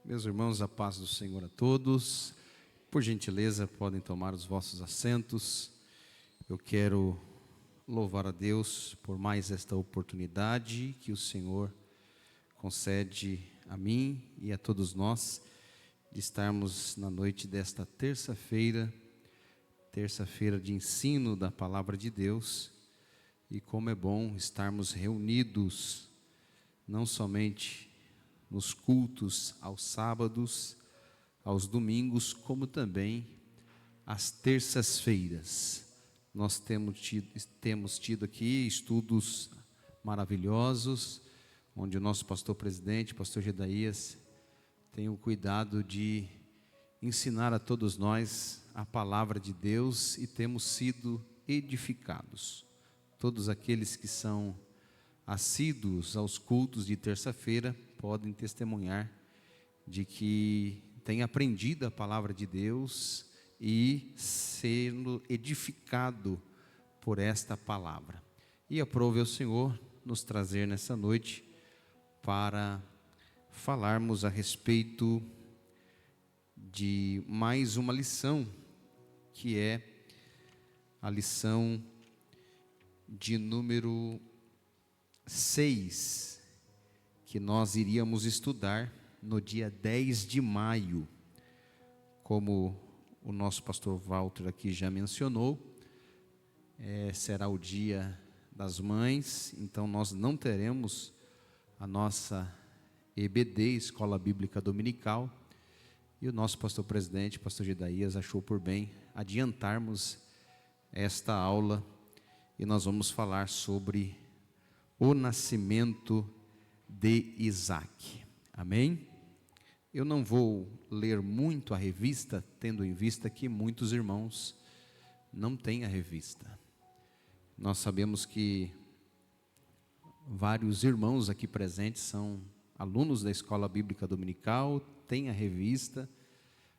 Meus irmãos, a paz do Senhor a todos. Por gentileza, podem tomar os vossos assentos. Eu quero louvar a Deus por mais esta oportunidade que o Senhor concede a mim e a todos nós de estarmos na noite desta terça-feira de ensino da Palavra de Deus. E como é bom estarmos reunidos, não somente nos cultos aos sábados, aos domingos, como também às terças-feiras. Nós temos tido aqui estudos maravilhosos, onde o nosso pastor presidente, pastor Gedaías, tem o cuidado de ensinar a todos nós a palavra de Deus e temos sido edificados. Todos aqueles que são assíduos aos cultos de terça-feira podem testemunhar de que têm aprendido a palavra de Deus e sendo edificado por esta palavra. E aprove ao Senhor nos trazer nessa noite para falarmos a respeito de mais uma lição, que é a lição de número 6, que nós iríamos estudar no dia 10 de maio. Como o nosso pastor Walter aqui já mencionou, será o dia das mães, então nós não teremos a nossa EBD, Escola Bíblica Dominical, e o nosso pastor presidente, pastor Gedaías, achou por bem adiantarmos esta aula, e nós vamos falar sobre o nascimento de Isaac. Amém? Eu não vou ler muito a revista, tendo em vista que muitos irmãos não têm a revista. Nós sabemos que vários irmãos aqui presentes são alunos da Escola Bíblica Dominical, têm a revista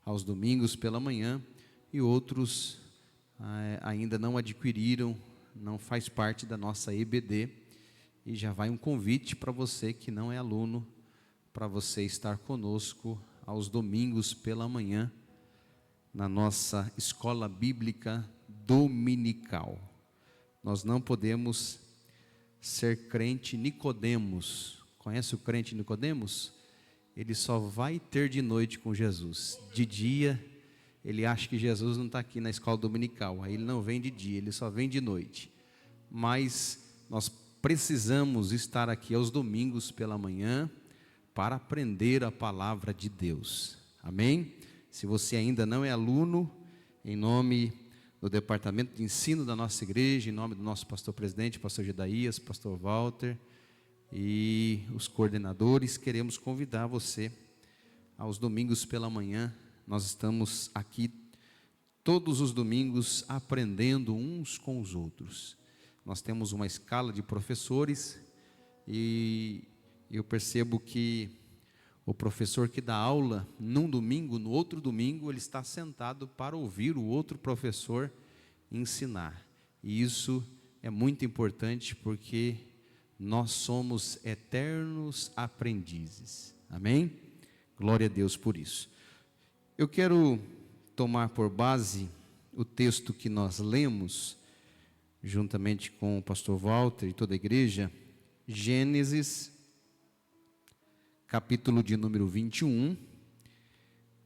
aos domingos pela manhã, e outros ainda não adquiriram, não faz parte da nossa EBD. E já vai um convite para você que não é aluno, para você estar conosco aos domingos pela manhã, na nossa Escola Bíblica Dominical. Nós não podemos ser crente Nicodemos. Conhece o crente Nicodemos? Ele só vai ter de noite com Jesus. De dia, ele acha que Jesus não está aqui na escola dominical. Aí ele não vem de dia, ele só vem de noite. Mas nós precisamos estar aqui aos domingos pela manhã para aprender a palavra de Deus. Amém? Se você ainda não é aluno, em nome do departamento de ensino da nossa igreja, em nome do nosso pastor presidente, pastor Gedaías, pastor Walter e os coordenadores, queremos convidar você aos domingos pela manhã. Nós estamos aqui todos os domingos aprendendo uns com os outros. Nós temos uma escala de professores e eu percebo que o professor que dá aula num domingo, no outro domingo, ele está sentado para ouvir o outro professor ensinar. E isso é muito importante porque nós somos eternos aprendizes. Amém? Glória a Deus por isso. Eu quero tomar por base o texto que nós lemos juntamente com o pastor Walter e toda a igreja, Gênesis, capítulo de número 21,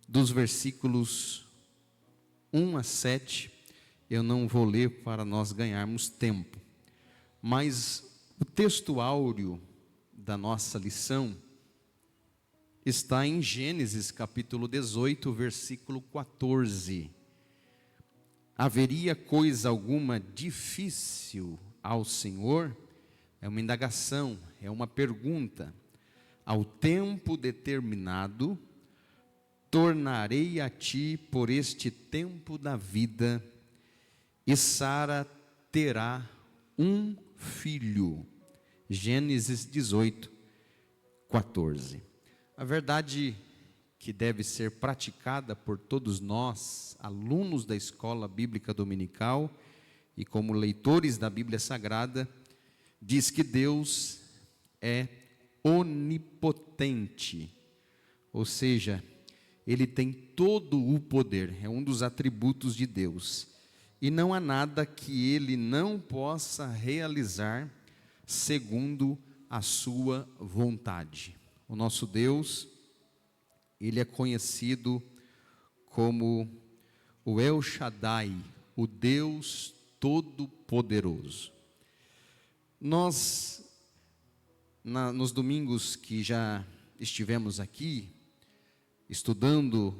dos versículos 1 a 7, eu não vou ler para nós ganharmos tempo, mas o texto áureo da nossa lição está em Gênesis, capítulo 18, versículo 14, haveria coisa alguma difícil ao Senhor? É uma indagação, é uma pergunta. Ao tempo determinado, tornarei a ti por este tempo da vida, e Sara terá um filho. Gênesis 18, 14. A verdade que deve ser praticada por todos nós, alunos da Escola Bíblica Dominical e como leitores da Bíblia Sagrada, diz que Deus é onipotente, ou seja, ele tem todo o poder, é um dos atributos de Deus. E não há nada que ele não possa realizar segundo a sua vontade. O nosso Deus, ele é conhecido como o El Shaddai, o Deus Todo-Poderoso. Nós, nos domingos que já estivemos aqui, estudando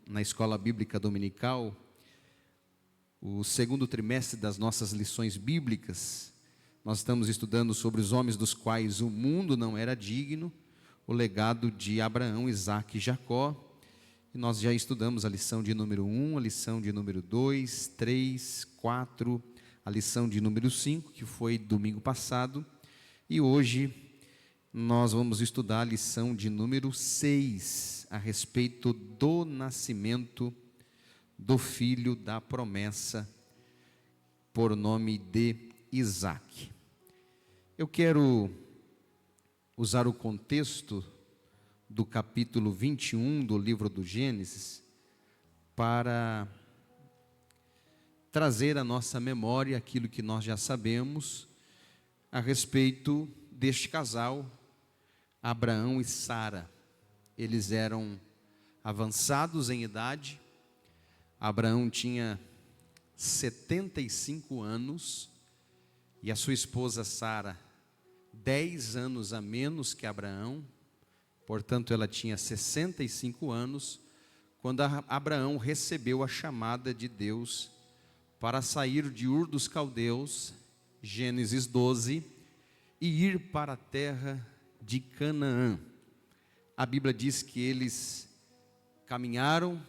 na Escola Bíblica Dominical, o segundo trimestre das nossas lições bíblicas, nós estamos estudando sobre os homens dos quais o mundo não era digno, o legado de Abraão, Isaque e Jacó. E nós já estudamos a lição de número 1, a lição de número 2, 3, 4, a lição de número 5, que foi domingo passado. E hoje nós vamos estudar a lição de número 6, a respeito do nascimento do filho da promessa, por nome de Isaque. Eu quero usar o contexto do capítulo 21 do livro do Gênesis para trazer à nossa memória aquilo que nós já sabemos a respeito deste casal, Abraão e Sara. Eles eram avançados em idade. Abraão tinha 75 anos e a sua esposa Sara 10 anos a menos que Abraão. Portanto, ela tinha 65 anos quando Abraão recebeu a chamada de Deus para sair de Ur dos Caldeus, Gênesis 12, e ir para a terra de Canaã. A Bíblia diz que eles caminharam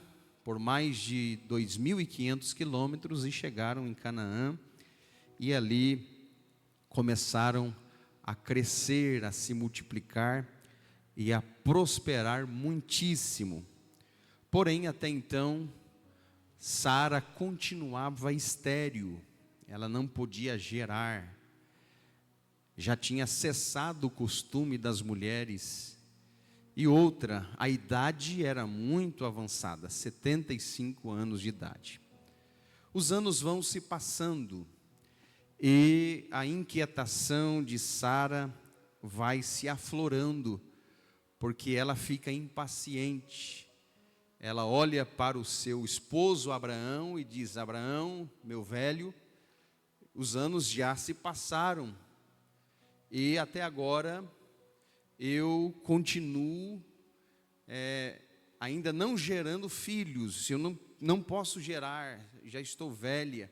por mais de 2.500 quilômetros e chegaram em Canaã, e ali começaram a crescer, a se multiplicar e a prosperar muitíssimo. Porém, até então, Sara continuava estéril, ela não podia gerar, já tinha cessado o costume das mulheres. E outra, a idade era muito avançada, 75 anos de idade. Os anos vão se passando e a inquietação de Sara vai se aflorando, porque ela fica impaciente. Ela olha para o seu esposo Abraão e diz: Abraão, meu velho, os anos já se passaram e até agora eu continuo ainda não gerando filhos. Eu não posso gerar, já estou velha,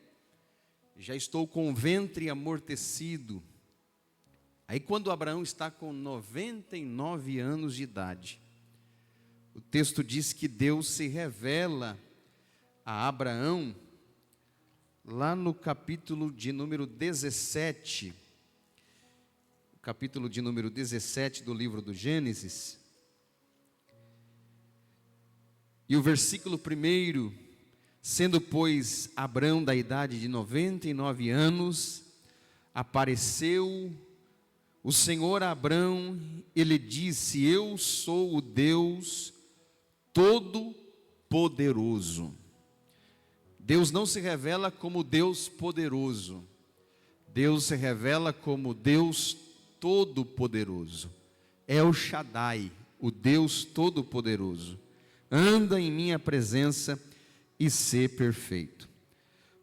já estou com o ventre amortecido. Aí quando Abraão está com 99 anos de idade, o texto diz que Deus se revela a Abraão, lá no capítulo de número 17, capítulo de número 17 do livro do Gênesis, e o versículo 1: sendo, pois, Abrão da idade de 99 anos, apareceu o Senhor a Abrão, ele disse: eu sou o Deus Todo-Poderoso. Deus não se revela como Deus poderoso, Deus se revela como Deus Todo-Poderoso. El Shaddai, o Deus Todo-Poderoso. Anda em minha presença e sê perfeito.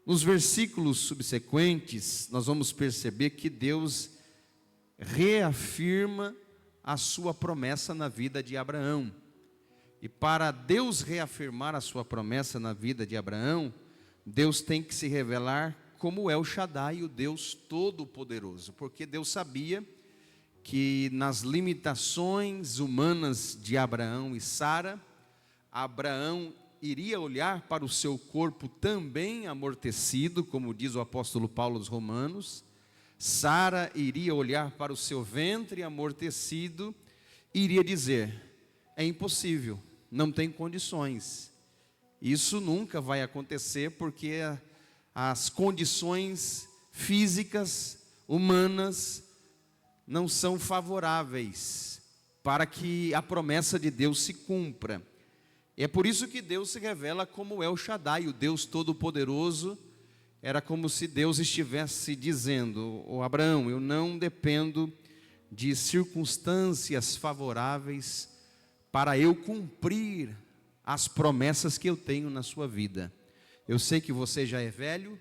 Nos versículos subsequentes, nós vamos perceber que Deus reafirma a sua promessa na vida de Abraão. E para Deus reafirmar a sua promessa na vida de Abraão, Deus tem que se revelar como El Shaddai, o Deus Todo-Poderoso, porque Deus sabia que nas limitações humanas de Abraão e Sara, Abraão iria olhar para o seu corpo também amortecido, como diz o apóstolo Paulo aos Romanos. Sara iria olhar para o seu ventre amortecido e iria dizer: é impossível, não tem condições. Isso nunca vai acontecer, porque as condições físicas, humanas, não são favoráveis. para que a promessa de Deus se cumpra. É por isso que Deus se revela como El Shaddai, o Deus Todo-Poderoso. Era como se Deus estivesse dizendo: ô Abraão, eu não dependo de circunstâncias favoráveis para eu cumprir as promessas que eu tenho na sua vida. Eu sei que você já é velho,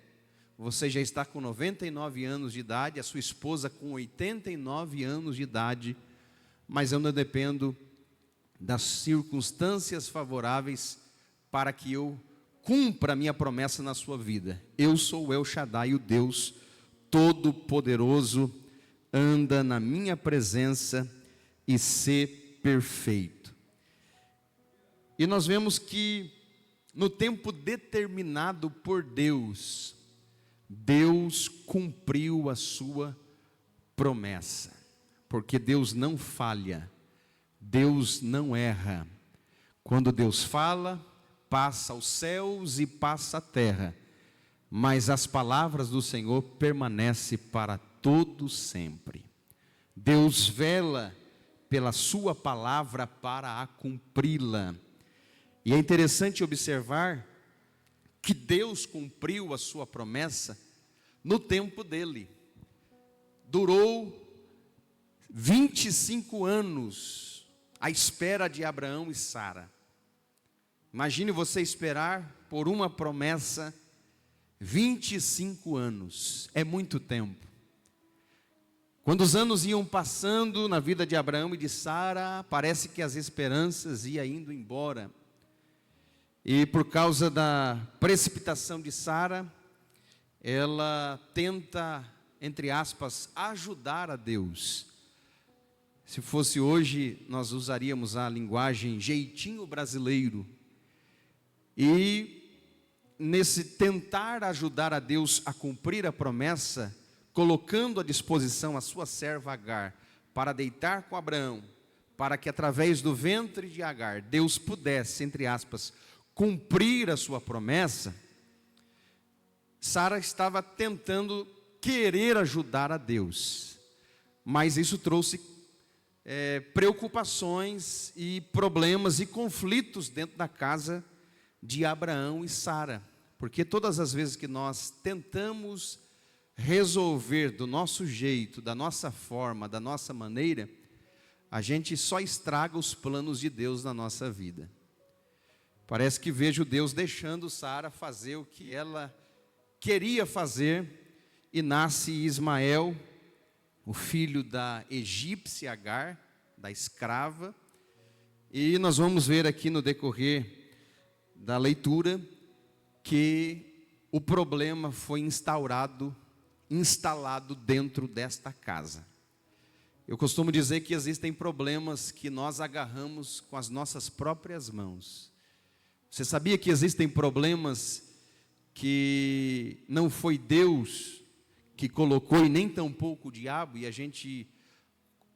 você já está com 99 anos de idade, a sua esposa com 89 anos de idade, mas eu não dependo das circunstâncias favoráveis para que eu cumpra a minha promessa na sua vida. Eu sou o El Shaddai, o Deus Todo-Poderoso, anda na minha presença e ser perfeito. E nós vemos que no tempo determinado por Deus, Deus cumpriu a sua promessa, porque Deus não falha, Deus não erra. Quando Deus fala, passa os céus e passa a terra, mas as palavras do Senhor permanecem para todo sempre. Deus vela pela sua palavra para a cumpri-la. E é interessante observar que Deus cumpriu a sua promessa no tempo dele. Durou 25 anos à espera de Abraão e Sara. Imagine você esperar por uma promessa 25 anos, é muito tempo. Quando os anos iam passando na vida de Abraão e de Sara, parece que as esperanças iam indo embora. E por causa da precipitação de Sara, ela tenta, entre aspas, ajudar a Deus. Se fosse hoje, nós usaríamos a linguagem jeitinho brasileiro. E nesse tentar ajudar a Deus a cumprir a promessa, colocando à disposição a sua serva Agar para deitar com Abraão, para que através do ventre de Agar, Deus pudesse, entre aspas, cumprir a sua promessa, Sara estava tentando querer ajudar a Deus, mas isso trouxe preocupações e problemas e conflitos dentro da casa de Abraão e Sara, porque todas as vezes que nós tentamos resolver do nosso jeito, da nossa forma, da nossa maneira, a gente só estraga os planos de Deus na nossa vida. Parece que vejo Deus deixando Sara fazer o que ela queria fazer, e nasce Ismael, o filho da egípcia Agar, da escrava. E nós vamos ver aqui no decorrer da leitura que o problema foi instalado dentro desta casa. Eu costumo dizer que existem problemas que nós agarramos com as nossas próprias mãos. Você sabia que existem problemas que não foi Deus que colocou e nem tampouco o diabo, e a gente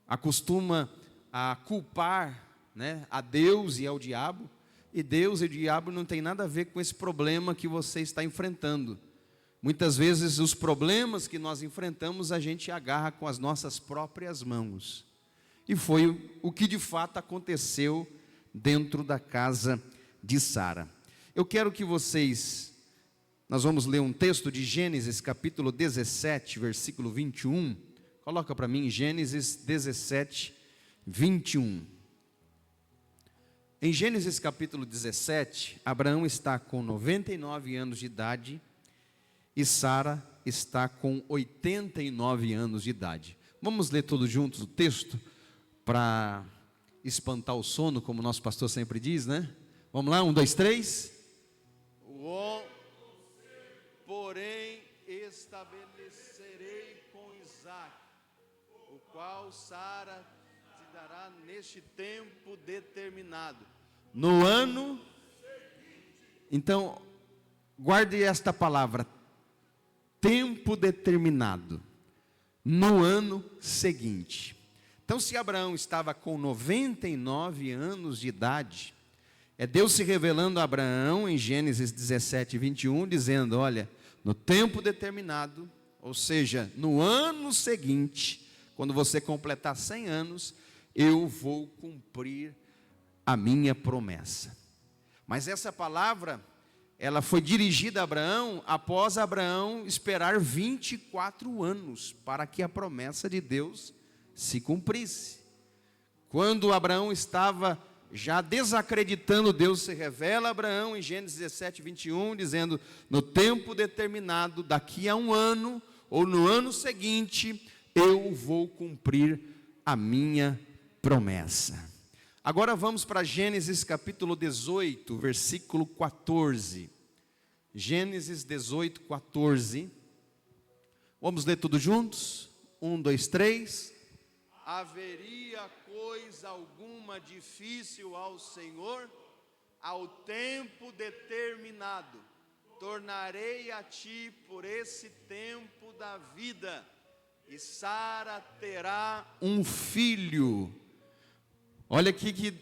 acostuma a culpar, né, a Deus e ao diabo, e Deus e o diabo não tem nada a ver com esse problema que você está enfrentando. Muitas vezes os problemas que nós enfrentamos a gente agarra com as nossas próprias mãos, e foi o que de fato aconteceu dentro da casa de Sara. Eu quero que nós vamos ler um texto de Gênesis capítulo 17, versículo 21, coloca para mim Gênesis 17, 21. Em Gênesis capítulo 17, Abraão está com 99 anos de idade, e Sara está com 89 anos de idade. Vamos ler todos juntos o texto, para espantar o sono, como o nosso pastor sempre diz, né? Vamos lá, 1, 2, 3. Porém estabelecerei com Isaque, o qual Sara te dará neste tempo determinado, no ano. Então, guarde esta palavra, tempo determinado, no ano seguinte. Então, se Abraão estava com 99 anos de idade, é Deus se revelando a Abraão em Gênesis 17, 21, dizendo: olha, no tempo determinado, ou seja, no ano seguinte, quando você completar 100 anos, eu vou cumprir a minha promessa. Mas essa palavra, ela foi dirigida a Abraão após Abraão esperar 24 anos para que a promessa de Deus se cumprisse. Quando Abraão estava já desacreditando, Deus se revela a Abraão em Gênesis 17, 21, dizendo: no tempo determinado, daqui a um ano, ou no ano seguinte, eu vou cumprir a minha promessa. Agora vamos para Gênesis capítulo 18, versículo 14. Gênesis 18, 14. Vamos ler tudo juntos? 1, 2, 3. Haveria coisa alguma difícil ao Senhor? Ao tempo determinado, tornarei a ti por esse tempo da vida, e Sara terá um filho. Olha aqui que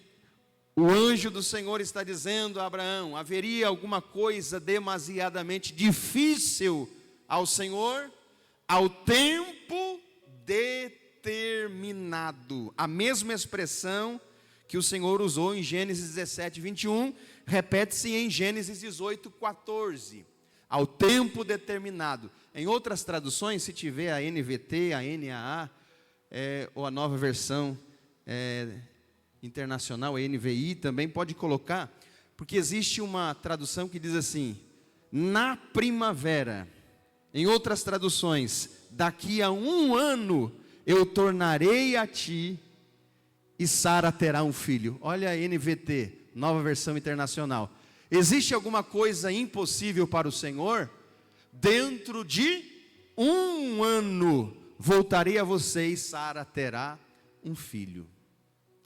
o anjo do Senhor está dizendo a Abraão: haveria alguma coisa demasiadamente difícil ao Senhor? Ao tempo determinado. A mesma expressão que o Senhor usou em Gênesis 17, 21, repete-se em Gênesis 18, 14. Ao tempo determinado. Em outras traduções, se tiver a NVT, a NAA, ou a nova versão internacional, a NVI, também pode colocar, porque existe uma tradução que diz assim: na primavera. Em outras traduções, daqui a um ano eu tornarei a ti e Sara terá um filho. Olha a NVT, nova versão internacional. Existe alguma coisa impossível para o Senhor? Dentro de um ano voltarei a você e Sara terá um filho.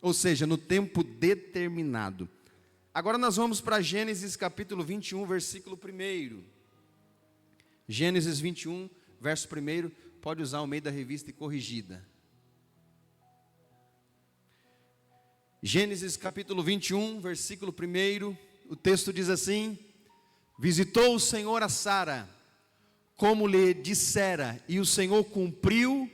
Ou seja, no tempo determinado. Agora nós vamos para Gênesis capítulo 21, versículo 1. Gênesis 21, verso 1, pode usar o meio da revista e corrigida. Gênesis capítulo 21, versículo 1, o texto diz assim: visitou o Senhor a Sara, como lhe dissera, e o Senhor cumpriu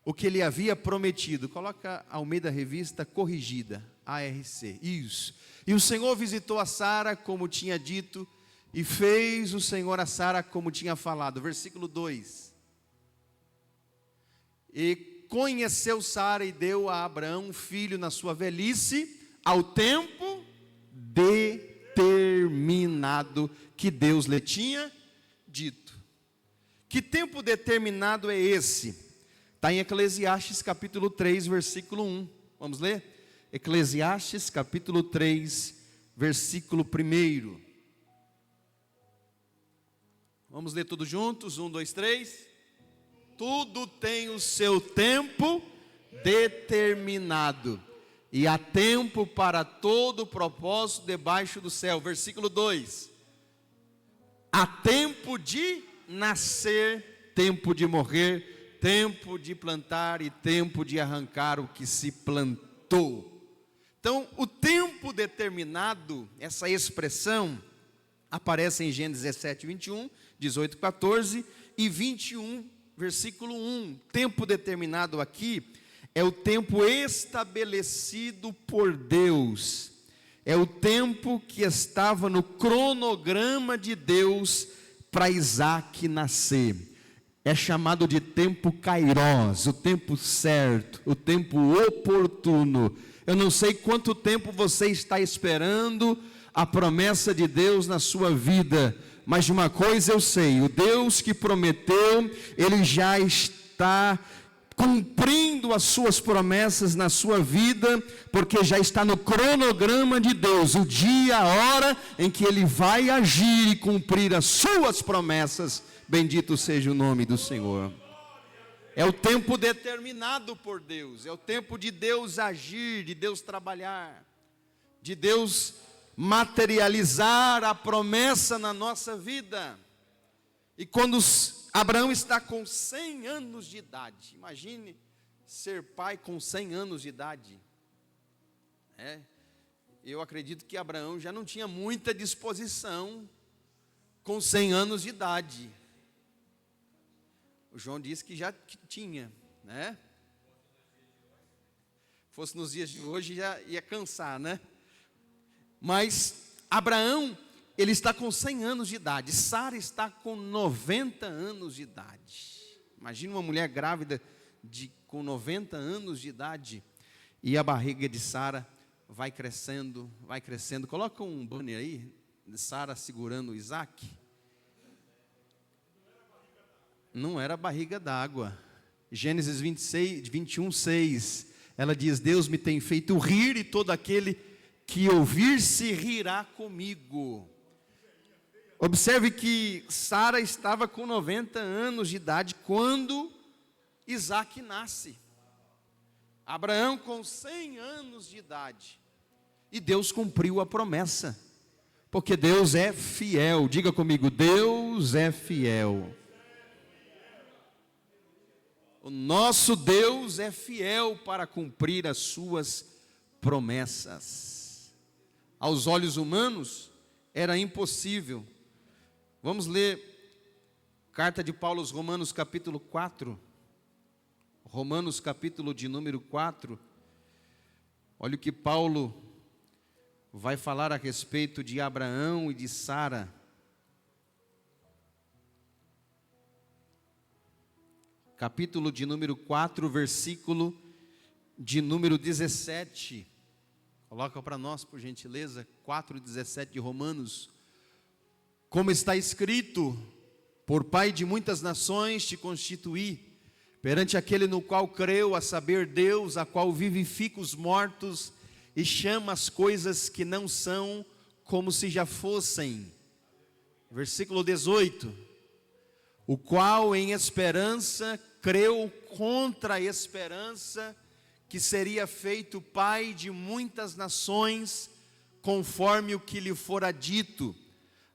o que lhe havia prometido. Coloca ao meio da revista corrigida, ARC, isso. E o Senhor visitou a Sara como tinha dito, e fez o Senhor a Sara como tinha falado. Versículo 2. E conheceu Sara e deu a Abraão um filho na sua velhice, ao tempo determinado que Deus lhe tinha dito. Que tempo determinado é esse? Está em Eclesiastes capítulo 3, versículo 1. Vamos ler? Eclesiastes capítulo 3, versículo 1. Vamos ler tudo juntos? 1, 2, 3. Tudo tem o seu tempo determinado, e há tempo para todo propósito debaixo do céu. Versículo 2. Há tempo de nascer, tempo de morrer, tempo de plantar e tempo de arrancar o que se plantou. Então, o tempo determinado, essa expressão aparece em Gênesis 17, 21, 18, 14 e 21, versículo 1. Tempo determinado aqui é o tempo estabelecido por Deus. É o tempo que estava no cronograma de Deus para Isaac nascer. É chamado de tempo kairós, o tempo certo, o tempo oportuno. Eu não sei quanto tempo você está esperando a promessa de Deus na sua vida, mas de uma coisa eu sei: o Deus que prometeu, Ele já está cumprindo as suas promessas na sua vida, porque já está no cronograma de Deus, o dia, a hora em que Ele vai agir e cumprir as suas promessas. Bendito seja o nome do Senhor. É o tempo determinado por Deus, é o tempo de Deus agir, de Deus trabalhar, de Deus materializar a promessa na nossa vida. E quando Abraão está com 100 anos de idade, imagine ser pai com 100 anos de idade. Eu acredito que Abraão já não tinha muita disposição com 100 anos de idade. O João disse que já tinha, né? Fosse nos dias de hoje, já ia cansar, né? Mas Abraão, ele está com 100 anos de idade. Sara está com 90 anos de idade. Imagina uma mulher grávida com 90 anos de idade. E a barriga de Sara vai crescendo, vai crescendo. Coloca um banner aí, de Sara segurando Isaac. Não era barriga d'água. Gênesis 21, 6. Ela diz: Deus me tem feito rir, e todo aquele que ouvir se rirá comigo. Observe que Sara estava com 90 anos de idade quando Isaac nasce. Abraão com 100 anos de idade. E Deus cumpriu a promessa. Porque Deus é fiel. Diga comigo: Deus é fiel. O nosso Deus é fiel para cumprir as suas promessas. Aos olhos humanos era impossível. Vamos ler carta de Paulo aos Romanos capítulo 4. Romanos capítulo de número 4. Olha o que Paulo vai falar a respeito de Abraão e de Sara. Capítulo de número 4, versículo de número 17. Coloca para nós, por gentileza, 4:17 de Romanos. Como está escrito: por pai de muitas nações te constituí, perante aquele no qual creu, a saber, Deus, a qual vivifica os mortos e chama as coisas que não são como se já fossem. Versículo 18. O qual em esperança creu contra a esperança, que seria feito pai de muitas nações, conforme o que lhe fora dito: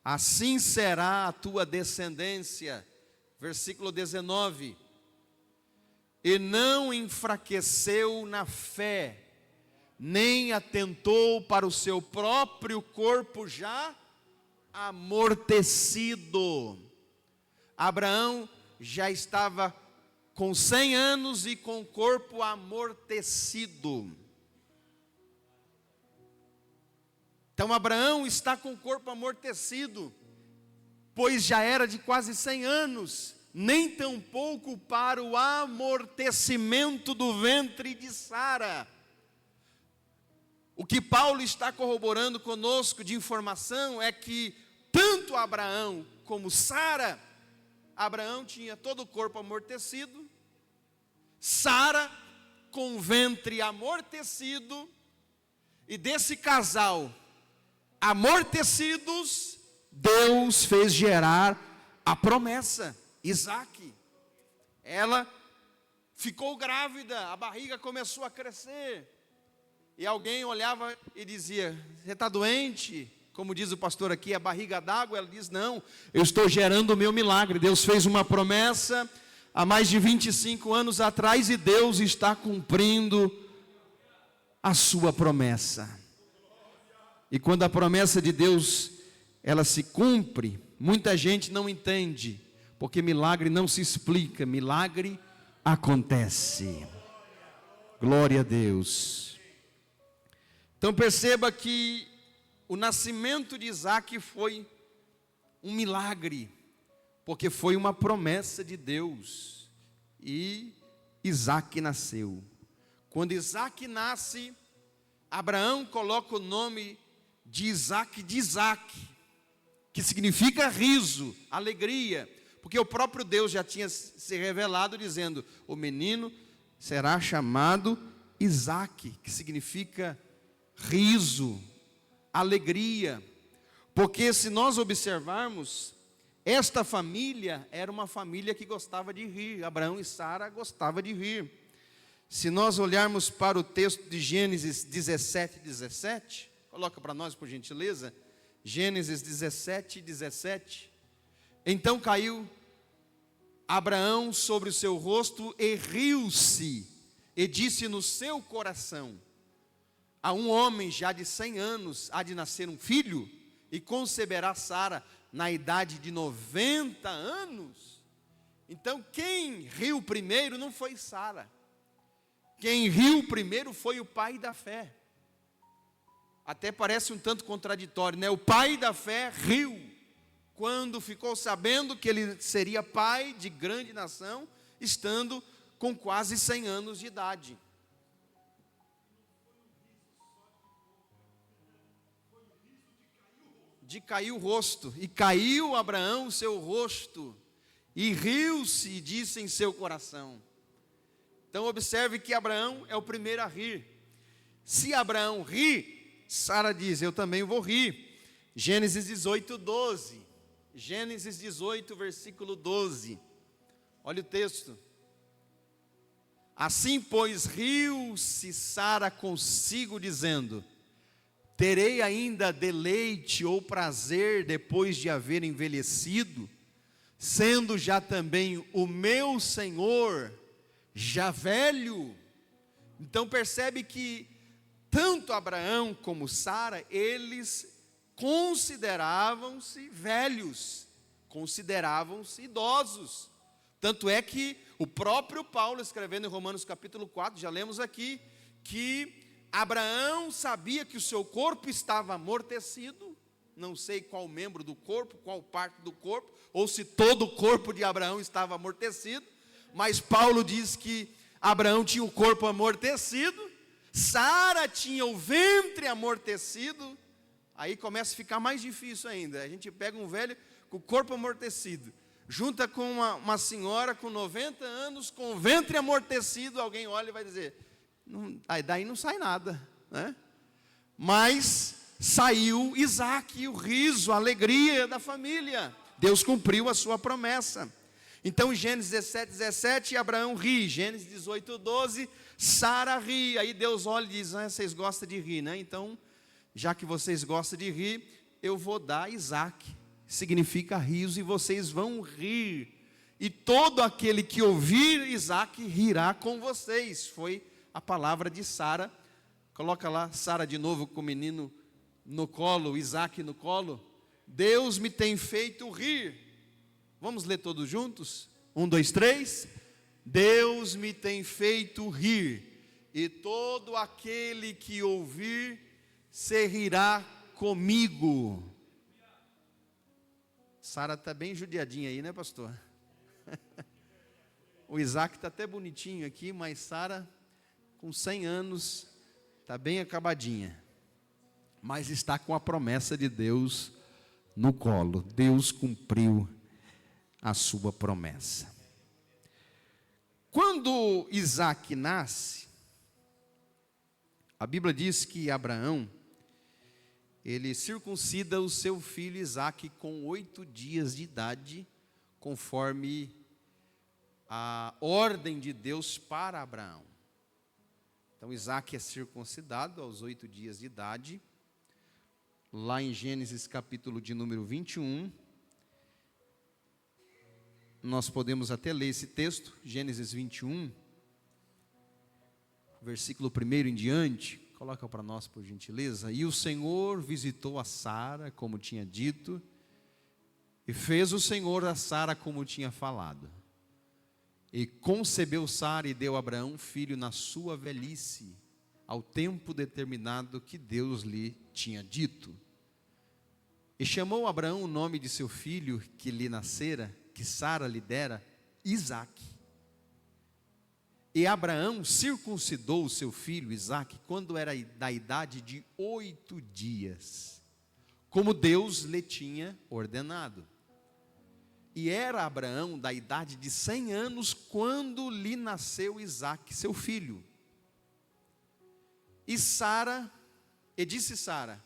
assim será a tua descendência. Versículo 19. E não enfraqueceu na fé, nem atentou para o seu próprio corpo já amortecido. Abraão já estava com 100 anos e com o corpo amortecido. Então Abraão está com o corpo amortecido, pois já era de quase 100 anos, nem tampouco para o amortecimento do ventre de Sara. O que Paulo está corroborando conosco de informação é que tanto Abraão como Sara, Abraão tinha todo o corpo amortecido, Sara com o ventre amortecido, e desse casal amortecidos, Deus fez gerar a promessa, Isaac. Ela ficou grávida, a barriga começou a crescer, e alguém olhava e dizia: você está doente? Como diz o pastor aqui, a barriga d'água. Ela diz: não, eu estou gerando o meu milagre. Deus fez uma promessa há mais de 25 anos atrás, e Deus está cumprindo a sua promessa. E quando a promessa de Deus, ela se cumpre, muita gente não entende, porque milagre não se explica, milagre acontece. Glória a Deus. Então perceba que o nascimento de Isaac foi um milagre, porque foi uma promessa de Deus, e Isaac nasceu. Quando Isaac nasce, Abraão coloca o nome de Isaac, que significa riso, alegria, porque o próprio Deus já tinha se revelado dizendo: o menino será chamado Isaac, que significa riso, alegria. Porque se nós observarmos, esta família era uma família que gostava de rir. Abraão e Sara gostavam de rir. Se nós olharmos para o texto de Gênesis 17, coloca para nós, por gentileza. Gênesis 17. Então caiu Abraão sobre o seu rosto e riu-se, e disse no seu coração: a um homem já de 100 anos há de nascer um filho, e conceberá Sara na idade de 90 anos. Então quem riu primeiro não foi Sara, Quem riu primeiro foi o pai da fé. Até parece um tanto contraditório, né? O pai da fé riu quando ficou sabendo que ele seria pai de grande nação, estando com quase 100 anos de idade. De cair o rosto, e caiu Abraão o seu rosto, e riu-se e disse em seu coração. Então observe que Abraão é o primeiro a rir. Se Abraão ri, Sara diz, eu também vou rir. Gênesis 18, 12. Gênesis 18, versículo 12. Olha o texto. Assim, pois, riu-se Sara consigo, dizendo, terei ainda deleite ou prazer depois de haver envelhecido, sendo já também o meu Senhor já velho. Então percebe que tanto Abraão como Sara, eles consideravam-se velhos, consideravam-se idosos. Tanto é que o próprio Paulo, escrevendo em Romanos capítulo 4, já lemos aqui, que Abraão sabia que o seu corpo estava amortecido, não sei qual membro do corpo, qual parte do corpo, ou se todo o corpo de Abraão estava amortecido, mas Paulo diz que Abraão tinha o corpo amortecido, Sara tinha o ventre amortecido. Aí começa a ficar mais difícil ainda. A gente pega um velho com o corpo amortecido, junta com uma senhora com 90 anos, com o ventre amortecido, alguém olha e vai dizer, daí não sai nada, né? Mas saiu Isaac, o riso, a alegria da família. Deus cumpriu a sua promessa. Então, Gênesis 17, 17, Abraão ri. Gênesis 18, 12, Sara ri. Aí Deus olha e diz, vocês gostam de rir, né? Então, já que vocês gostam de rir, eu vou dar Isaac. Significa riso, e vocês vão rir. E todo aquele que ouvir Isaac rirá com vocês. Foi a palavra de Sara. Coloca lá, Sara de novo com o menino no colo, Isaac no colo. Deus me tem feito rir. Vamos ler todos juntos? 1, 2, 3. Deus me tem feito rir, e todo aquele que ouvir se rirá comigo. Sara está bem judiadinha aí, né, pastor? O Isaac está até bonitinho aqui, mas Sara, com 100 anos, está bem acabadinha. Mas está com a promessa de Deus no colo. Deus cumpriu a sua promessa. Quando Isaac nasce, a Bíblia diz que Abraão, ele circuncida o seu filho Isaac com 8 dias de idade, conforme a ordem de Deus para Abraão. Então Isaac é circuncidado aos 8 dias de idade, lá em Gênesis capítulo de número 21, nós podemos até ler esse texto, Gênesis 21, versículo 1 em diante, coloca para nós por gentileza. E o Senhor visitou a Sara, como tinha dito, e fez o Senhor a Sara como tinha falado. E concebeu Sara e deu a Abraão um filho na sua velhice, ao tempo determinado que Deus lhe tinha dito. E chamou Abraão o nome de seu filho que lhe nascera, que Sara lhe dera, Isaque. E Abraão circuncidou o seu filho Isaque quando era da idade de 8 dias, como Deus lhe tinha ordenado. E era Abraão da idade de 100 anos quando lhe nasceu Isaque, seu filho. E disse Sara,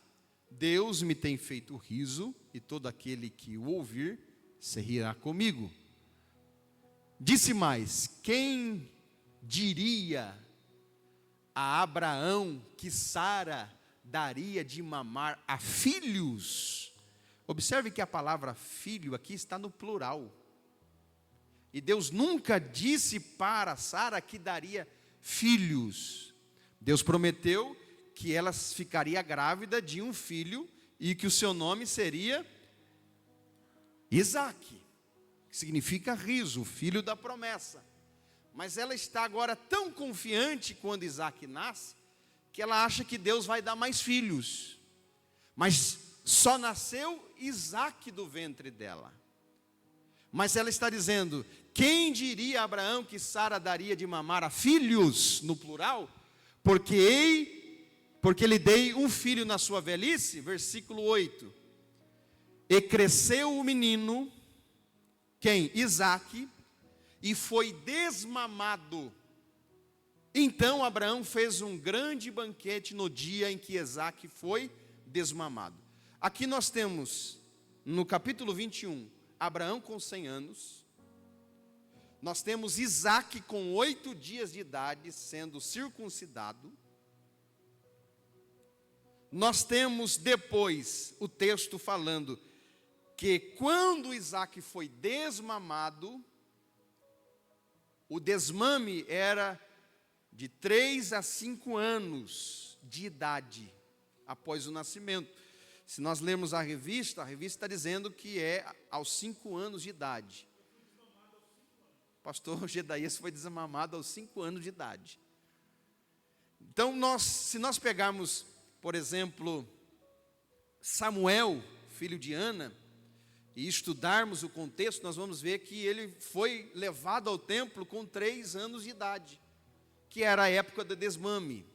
Deus me tem feito riso, e todo aquele que o ouvir se rirá comigo. Disse mais, quem diria a Abraão que Sara daria de mamar a filhos? Observe que a palavra filho aqui está no plural. E Deus nunca disse para Sara que daria filhos. Deus prometeu que ela ficaria grávida de um filho e que o seu nome seria Isaque, que significa riso, filho da promessa. mas ela está agora tão confiante quando Isaac nasce, que ela acha que Deus vai dar mais filhos. Mas só nasceu Isaac do ventre dela. Mas ela está dizendo: quem diria a Abraão que Sara daria de mamar a filhos, no plural? Porque lhe dei um filho na sua velhice. Versículo 8. E cresceu o menino, quem? Isaque, e foi desmamado. Então Abraão fez um grande banquete no dia em que Isaque foi desmamado. Aqui nós temos, no capítulo 21, Abraão com 100 anos. Nós temos Isaque com 8 dias de idade sendo circuncidado. Nós temos depois o texto falando que quando Isaque foi desmamado, o desmame era de 3 a 5 anos de idade após o nascimento. Se nós lermos a revista está dizendo que é aos 5 anos de idade. O pastor Gedaías foi desmamado aos 5 anos de idade. Então, se nós pegarmos, por exemplo, Samuel, filho de Ana, e estudarmos o contexto, nós vamos ver que ele foi levado ao templo com 3 anos de idade, que era a época do desmame.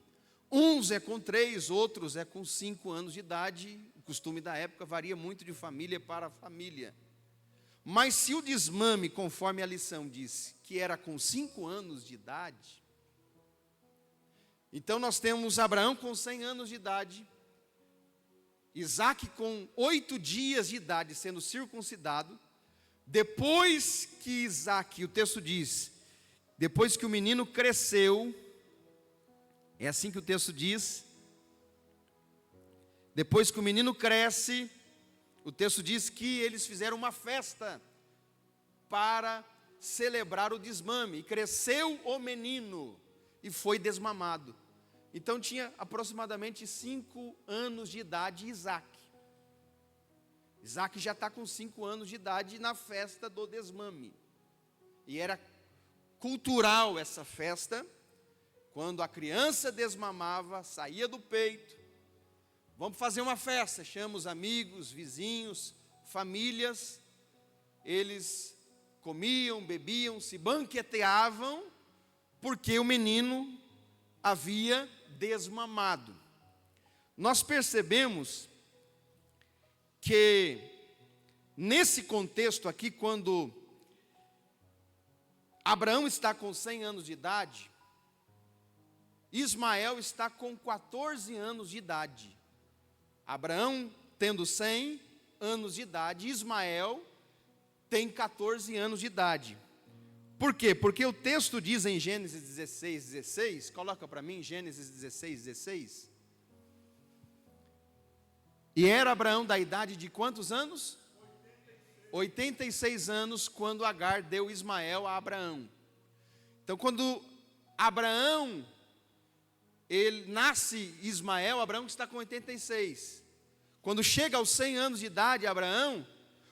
Uns é com 3, outros é com 5 anos de idade. O costume da época varia muito de família para família. Mas se o desmame, conforme a lição disse, que era com 5 anos de idade, então nós temos Abraão com 100 anos de idade, Isaque com 8 dias de idade sendo circuncidado. Depois que Isaque, o texto diz, depois que o menino cresceu, é assim que o texto diz, depois que o menino cresce, o texto diz que eles fizeram uma festa para celebrar o desmame, e cresceu o menino e foi desmamado. Então tinha aproximadamente 5 anos de idade Isaque. Isaque já está com 5 anos de idade na festa do desmame. E era cultural essa festa, quando a criança desmamava, saía do peito, vamos fazer uma festa, chama os amigos, vizinhos, famílias, eles comiam, bebiam, se banqueteavam, porque o menino havia desmamado. Nós percebemos que nesse contexto aqui, quando Abraão está com 100 anos de idade, Ismael está com 14 anos de idade. Abraão tendo 100 anos de idade, Ismael tem 14 anos de idade. Por quê? Porque o texto diz em Gênesis 16, coloca para mim, Gênesis 16. E era Abraão da idade de quantos anos? 86 anos, quando Agar deu Ismael a Abraão. Então, quando Abraão, ele nasce Ismael, Abraão está com 86. Quando chega aos 100 anos de idade, Abraão,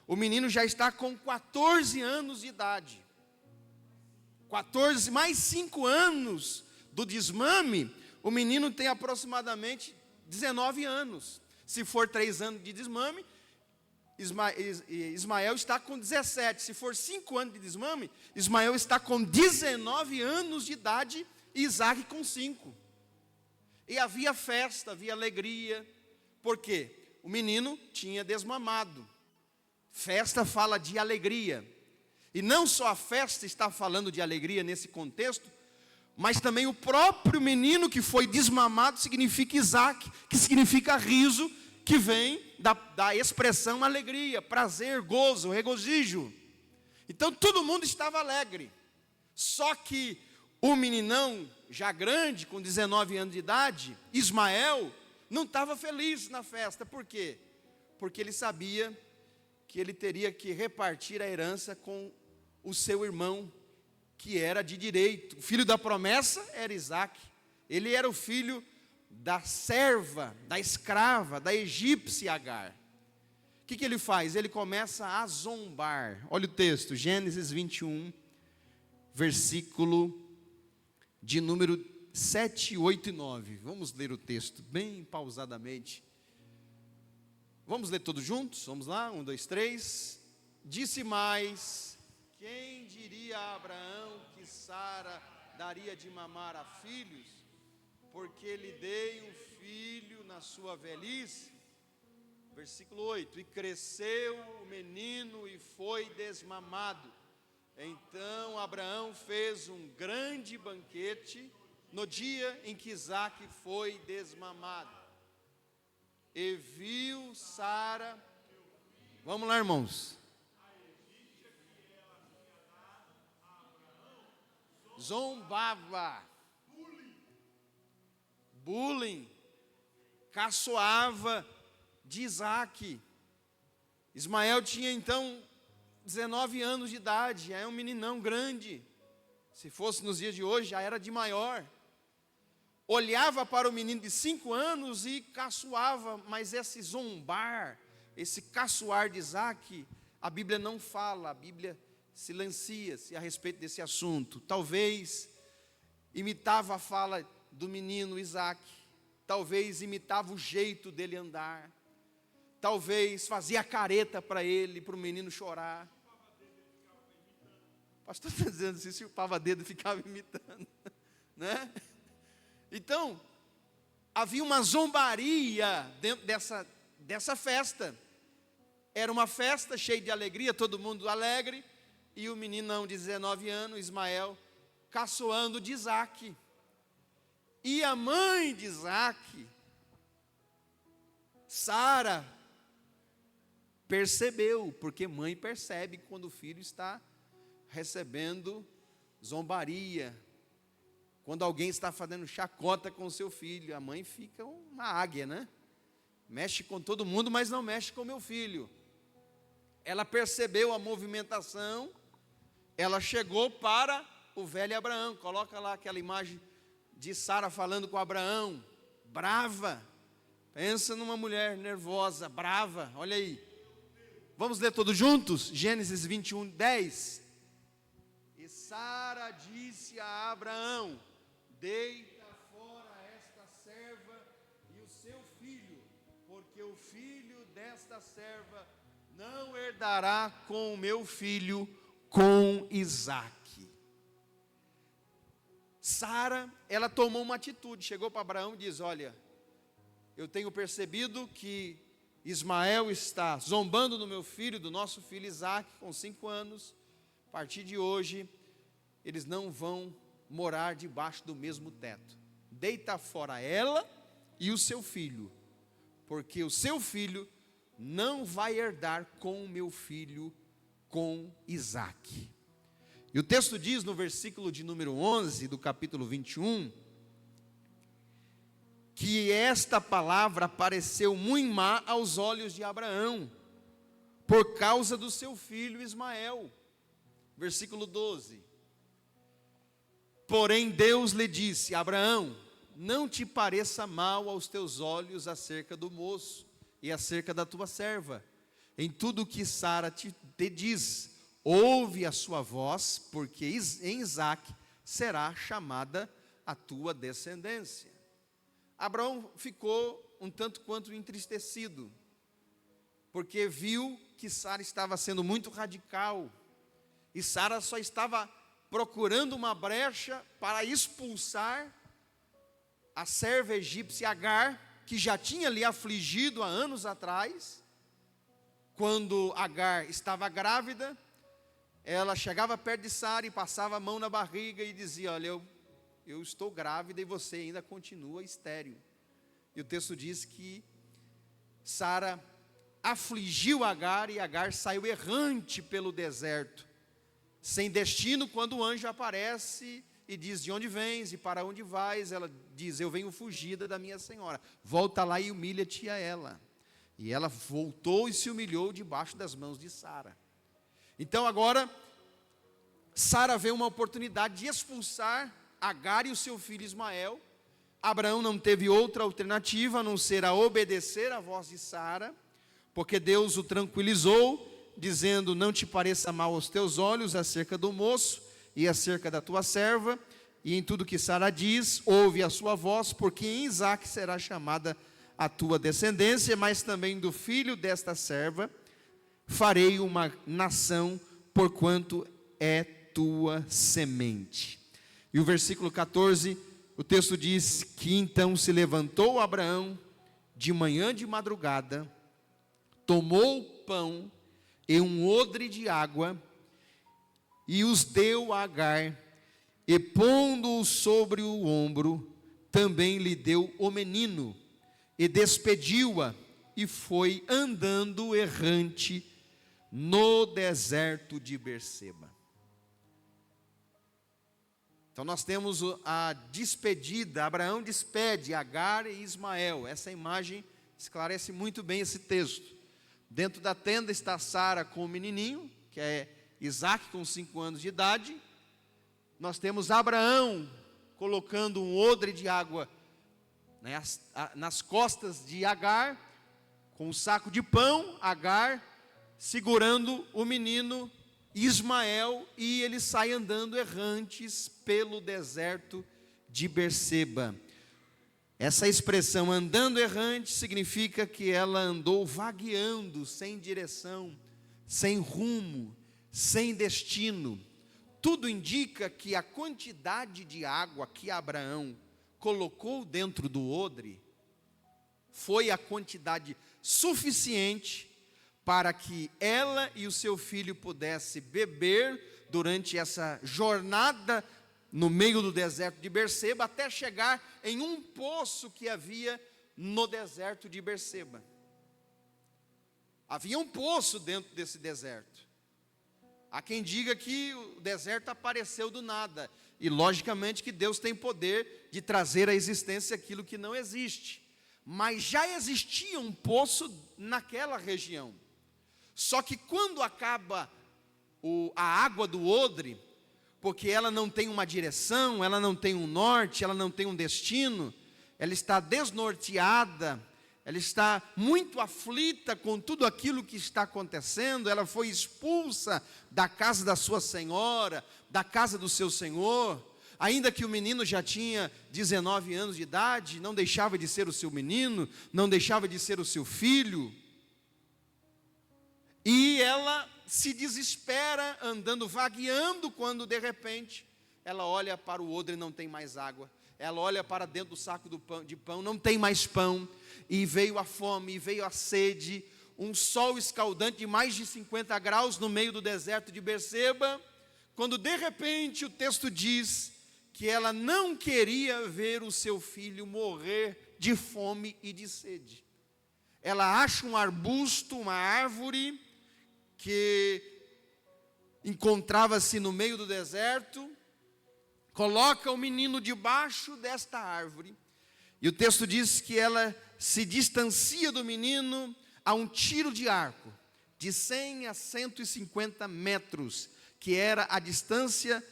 o menino já está com 14 anos de idade. 14 mais 5 anos do desmame, o menino tem aproximadamente 19 anos. Se for 3 anos de desmame, Ismael está com 17. Se for 5 anos de desmame, Ismael está com 19 anos de idade e Isaque com 5. E havia festa, havia alegria. Por quê? O menino tinha desmamado. Festa fala de alegria. E não só a festa está falando de alegria nesse contexto, mas também o próprio menino que foi desmamado significa Isaque, que significa riso, que vem da expressão alegria, prazer, gozo, regozijo. Então todo mundo estava alegre. Só que o meninão, já grande, com 19 anos de idade, Ismael, não estava feliz na festa. Por quê? Porque ele sabia que ele teria que repartir a herança com o seu irmão, que era de direito. O filho da promessa era Isaque. Ele era o filho da serva, da escrava, da egípcia Agar. O que ele faz? Ele começa a zombar. Olha o texto, Gênesis 21, versículo de número 7, 8 e 9. Vamos ler o texto bem pausadamente. Vamos ler todos juntos? Vamos lá, 1, 2, 3. Disse mais: quem diria a Abraão que Sara daria de mamar a filhos, porque lhe dei um filho na sua velhice? Versículo 8: e cresceu o menino e foi desmamado. Então Abraão fez um grande banquete no dia em que Isaque foi desmamado. E viu Sara, vamos lá, irmãos, zombava, bullying, caçoava de Isaque. Ismael tinha então 19 anos de idade, já é um meninão grande. Se fosse nos dias de hoje, já era de maior. Olhava para o menino de 5 anos e caçoava, mas esse zombar, esse caçoar de Isaque, a Bíblia não fala, a Bíblia silencia-se a respeito desse assunto. Talvez imitava a fala do menino Isaque, talvez imitava o jeito dele andar, talvez fazia careta para ele, para o menino chorar. O pastor está dizendo assim, se o pava-dedo ficava imitando, né? Então, havia uma zombaria dentro dessa festa. Era uma festa cheia de alegria, todo mundo alegre, e o meninão de 19 anos, Ismael, caçoando de Isaque. E a mãe de Isaque, Sara, percebeu, porque mãe percebe quando o filho está recebendo zombaria, quando alguém está fazendo chacota com o seu filho. A mãe fica uma águia, né? Mexe com todo mundo, mas não mexe com meu filho. Ela percebeu a movimentação, ela chegou para o velho Abraão. Coloca lá aquela imagem de Sara falando com Abraão, brava. Pensa numa mulher nervosa, brava, olha aí. Vamos ler todos juntos? Gênesis 21, 10. E Sara disse a Abraão: deita fora esta serva e o seu filho, porque o filho desta serva não herdará com o meu filho, com Isaque. Sara, ela tomou uma atitude, chegou para Abraão e diz: olha, eu tenho percebido que Ismael está zombando do meu filho, do nosso filho Isaque, com 5 anos. A partir de hoje, eles não vão morar debaixo do mesmo teto. Deita fora ela e o seu filho, porque o seu filho não vai herdar com o meu filho, com Isaque. E o texto diz no versículo de número 11 do capítulo 21, que esta palavra pareceu muito má aos olhos de Abraão, por causa do seu filho Ismael. Versículo 12. Porém Deus lhe disse: Abraão, não te pareça mal aos teus olhos acerca do moço e acerca da tua serva. Em tudo o que Sara te diz, ouve a sua voz, porque em Isaque será chamada a tua descendência. Abraão ficou um tanto quanto entristecido, porque viu que Sara estava sendo muito radical, e Sara só estava procurando uma brecha para expulsar a serva egípcia Agar, que já tinha lhe afligido há anos atrás. Quando Agar estava grávida, ela chegava perto de Sara e passava a mão na barriga e dizia: olha, eu estou grávida e você ainda continua estéril. E o texto diz que Sara afligiu Agar e Agar saiu errante pelo deserto, sem destino. Quando o anjo aparece e diz: de onde vens e para onde vais? Ela diz: eu venho fugida da minha senhora. Volta lá e humilha-te a ela. E ela voltou e se humilhou debaixo das mãos de Sara. Então agora Sara vê uma oportunidade de expulsar Agar e o seu filho Ismael. Abraão não teve outra alternativa a não ser a obedecer à voz de Sara, porque Deus o tranquilizou, dizendo: não te pareça mal aos teus olhos acerca do moço e acerca da tua serva, e em tudo que Sara diz, ouve a sua voz, porque em Isaque será chamada a tua descendência, mas também do filho desta serva farei uma nação, porquanto é tua semente. E o versículo 14, o texto diz que então se levantou Abraão de manhã de madrugada, tomou o pão e um odre de água, e os deu a Agar, e pondo-o sobre o ombro, também lhe deu o menino, e despediu-a, e foi andando errante no deserto de Berseba. Então nós temos a despedida, Abraão despede Agar e Ismael. Essa imagem esclarece muito bem esse texto. Dentro da tenda está Sara com o menininho, que é Isaque com 5 anos de idade. Nós temos Abraão colocando um odre de água, né, nas costas de Agar, com um saco de pão, Agar segurando o menino Ismael, e eles saem andando errantes pelo deserto de Berseba. Essa expressão andando errante significa que ela andou vagueando, sem direção, sem rumo, sem destino. Tudo indica que a quantidade de água que Abraão colocou dentro do odre foi a quantidade suficiente para que ela e o seu filho pudessem beber durante essa jornada no meio do deserto de Berseba, até chegar em um poço que havia no deserto de Berseba. Havia um poço dentro desse deserto. Há quem diga que o deserto apareceu do nada, e logicamente que Deus tem poder de trazer à existência aquilo que não existe, mas já existia um poço naquela região. Só que quando acaba a água do odre, porque ela não tem uma direção, ela não tem um norte, ela não tem um destino, ela está desnorteada, ela está muito aflita com tudo aquilo que está acontecendo. Ela foi expulsa da casa da sua senhora, da casa do seu senhor, ainda que o menino já tinha 19 anos de idade, não deixava de ser o seu menino, não deixava de ser o seu filho, e ela se desespera, andando, vagueando, quando de repente ela olha para o odre e não tem mais água. Ela olha para dentro do saco de pão, não tem mais pão, e veio a fome, e veio a sede, um sol escaldante de mais de 50 graus no meio do deserto de Berseba, quando de repente o texto diz que ela não queria ver o seu filho morrer de fome e de sede. Ela acha um arbusto, uma árvore, que encontrava-se no meio do deserto, coloca o menino debaixo desta árvore, e o texto diz que ela se distancia do menino a um tiro de arco, de 100 a 150 metros, que era a distância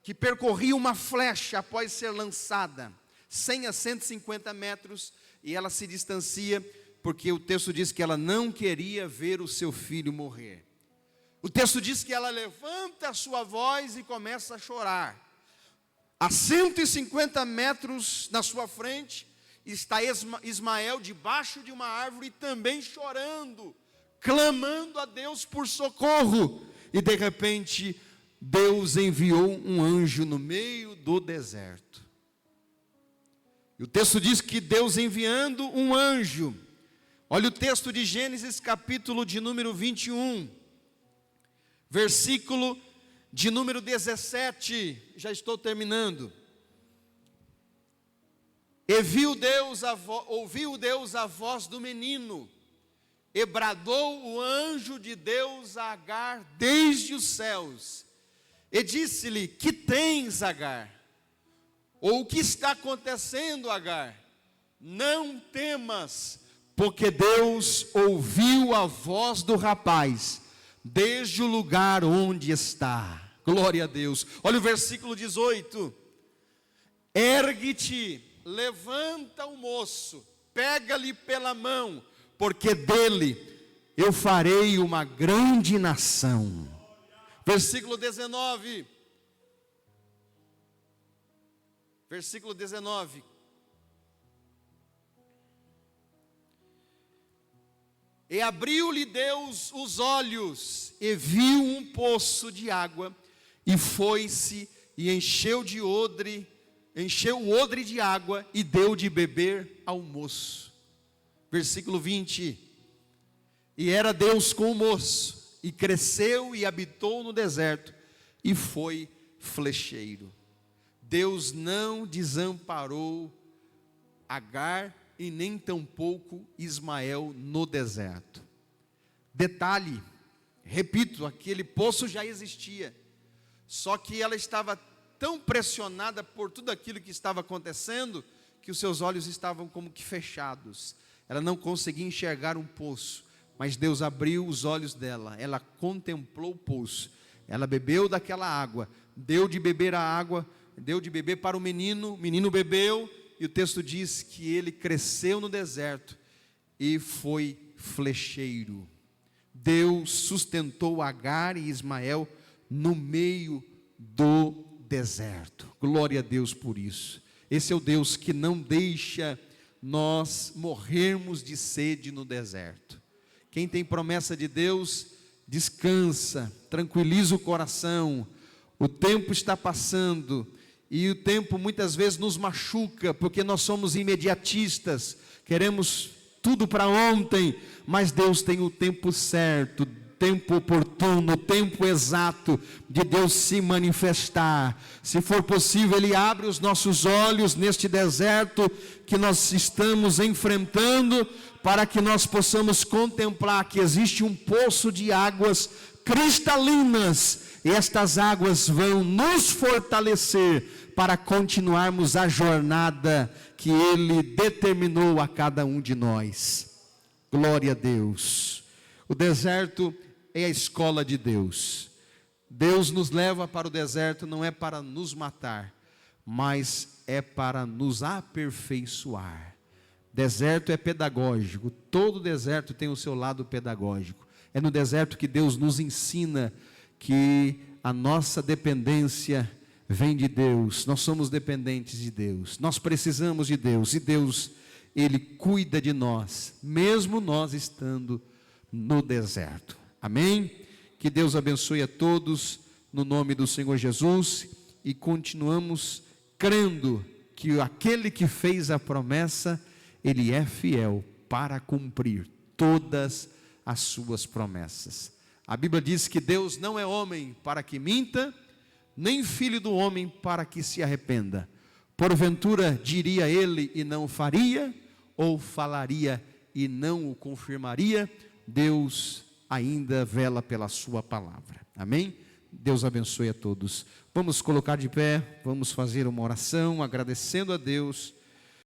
que percorria uma flecha após ser lançada, 100 a 150 metros, e ela se distancia, porque o texto diz que ela não queria ver o seu filho morrer. O texto diz que ela levanta a sua voz e começa a chorar. A 150 metros na sua frente está Ismael debaixo de uma árvore também chorando, clamando a Deus por socorro. E de repente Deus enviou um anjo no meio do deserto. E o texto diz que Deus enviando um anjo, olha o texto de Gênesis capítulo de número 21, versículo de número 17, já estou terminando. E ouviu Deus a voz do menino, e bradou o anjo de Deus a Agar desde os céus, e disse-lhe: que tens, Agar? Ou o que está acontecendo, Agar? Não temas, porque Deus ouviu a voz do rapaz, desde o lugar onde está. Glória a Deus. Olha o versículo 18. Ergue-te, levanta o moço, pega-lhe pela mão, porque dele eu farei uma grande nação. Versículo 19. Versículo 19. E abriu-lhe Deus os olhos, e viu um poço de água, e foi-se, e encheu o odre de água, e deu de beber ao moço. Versículo 20. E era Deus com o moço, e cresceu e habitou no deserto, e foi flecheiro. Deus não desamparou Agar, e nem tampouco Ismael no deserto. Detalhe, repito, aquele poço já existia, só que ela estava tão pressionada por tudo aquilo que estava acontecendo, que os seus olhos estavam como que fechados, ela não conseguia enxergar um poço, mas Deus abriu os olhos dela, ela contemplou o poço, ela bebeu daquela água, deu de beber a água, deu de beber para o menino bebeu, e o texto diz que ele cresceu no deserto e foi flecheiro. Deus sustentou Agar e Ismael no meio do deserto. Glória a Deus por isso. Esse é o Deus que não deixa nós morrermos de sede no deserto. Quem tem promessa de Deus, descansa, tranquiliza o coração. O tempo está passando, e o tempo muitas vezes nos machuca, porque nós somos imediatistas, queremos tudo para ontem, mas Deus tem o tempo certo, tempo oportuno, tempo exato de Deus se manifestar. Se for possível, Ele abre os nossos olhos neste deserto que nós estamos enfrentando, para que nós possamos contemplar que existe um poço de águas cristalinas, e estas águas vão nos fortalecer para continuarmos a jornada que Ele determinou a cada um de nós. Glória a Deus. O deserto é a escola de Deus. Deus nos leva para o deserto não é para nos matar, mas é para nos aperfeiçoar. Deserto é pedagógico, todo deserto tem o seu lado pedagógico. É no deserto que Deus nos ensina que a nossa dependência vem de Deus, nós somos dependentes de Deus, nós precisamos de Deus, e Deus, Ele cuida de nós, mesmo nós estando no deserto. Amém? Que Deus abençoe a todos, no nome do Senhor Jesus, e continuamos crendo que aquele que fez a promessa, Ele é fiel para cumprir todas as suas promessas. A Bíblia diz que Deus não é homem para que minta, nem filho do homem para que se arrependa. Porventura diria ele e não faria, ou falaria e não o confirmaria? Deus ainda vela pela sua palavra. Amém? Deus abençoe a todos. Vamos colocar de pé, vamos fazer uma oração agradecendo a Deus